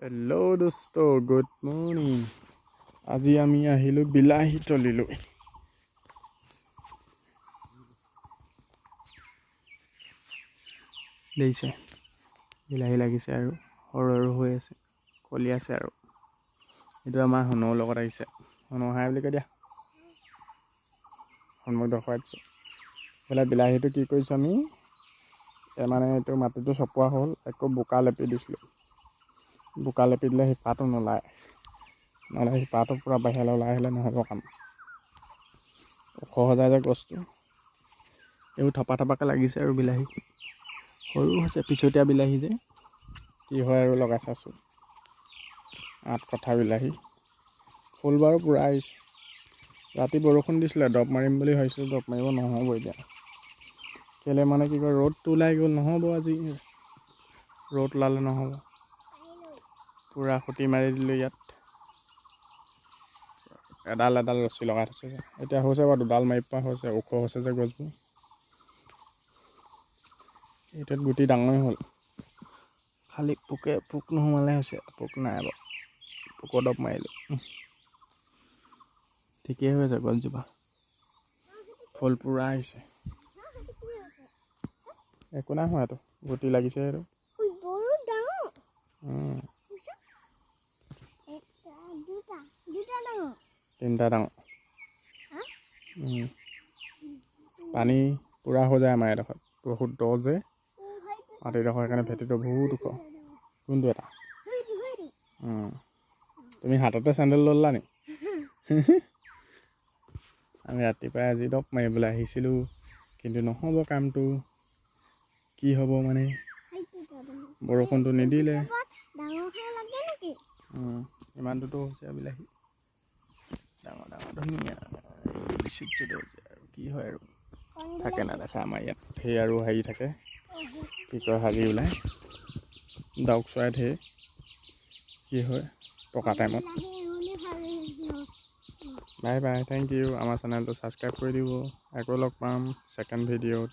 Hello' দোস্ত, good morning. আজি আমি আহিলোঁ বিলাহী তলিলৈ। দেখিছে বিলাহী লাগিছে আৰু সৰু সৰু হৈ আছে, কলি আছে আৰু এইটো আমাৰ শুনৰ লগত আহিছে। শুনৰ হাই বুলি কৈ দিয়া, শুনমুখ দেখুৱাই দিছোঁ। এইফালে বিলাহীটো কি কৰিছোঁ আমি, মানে এইটো মাটিটো চপোৱা হ'ল, একো বোকা লেপি দিছিলোঁ। বোকা লেপি দিলে শিপাটো নোলায়, নহ'লে শিপাটো পূৰা বাহিৰলৈ ওলাই আহিলে নহ'ব কাম। ওখ হৈ যায় যে গছটো। এইবোৰ থপা থপাকৈ লাগিছে আৰু বিলাহী সৰু হৈছে, পিছতীয়া বিলাহী যে কি হয় আৰু লগাই চাইছোঁ। 8 কঠা বিলাহী, ফুল বাৰু পূৰা আহিছে। ৰাতি বৰষুণ দিছিলে, দৰৱ মাৰিম বুলি ভাবিছোঁ, দৰৱ মাৰিব নহ'ব এতিয়া। কেলৈ মানে কি কয়, ৰ'দটো ওলাই গ'ল, নহ'ব আজি। ৰ'দ ওলালে নহ'ব, পূৰা খুঁটি মাৰি দিলোঁ ইয়াত। এডাল এডাল ৰছী লগাই থৈছে যে, এতিয়া হৈছে বাৰু দুডাল মাৰি পোৱা হৈছে, ওখ হৈছে যে গছবোৰ। এইটোত গুটি ডাঙৰেই হ'ল, খালি পোক নোসোমালে হৈছে। পোক নাই বাৰু, পোকৰ দৰৱ মাৰিলোঁ। ঠিকেই হৈ আছে গছজোপা, ফুল পূৰা আহিছে। একো নাই হোৱা, এইটো গুটি লাগিছে। এইটো তিনিটা ডাঙৰ। পানী পূৰা হৈ যায় আমাৰ এডোখৰত, বহুত দ যে মাটিডোখৰ, সেইকাৰণে ভেটিটো বহুত ওখ। কোনটো এটা? তুমি হাততে চেণ্ডেল ল'লা নি? আমি ৰাতিপুৱাই আজি দৰৱ মাৰিবলৈ আহিছিলোঁ, কিন্তু নহ'ব কামটো। কি হ'ব মানে, বৰষুণটো নিদিলে। ইমানটোতো হৈছে বিলাহী, ডাঙৰ ডাঙৰ ধুনীয়া। আৰু কি হয় আৰু থাকে নাথাকে আমাৰ ইয়াত ঢেৰ আৰু হেৰি থাকে, কি কয় হাগি ওলাই, ডাউক চৰাই ঢেৰ। কি হয় পকা টাইমত। Bye bye, thank you. আমাৰ চেনেলটো ছাবস্ক্ৰাইব কৰি দিব। আকৌ লগ পাম ছেকেণ্ড ভিডিঅ'ত।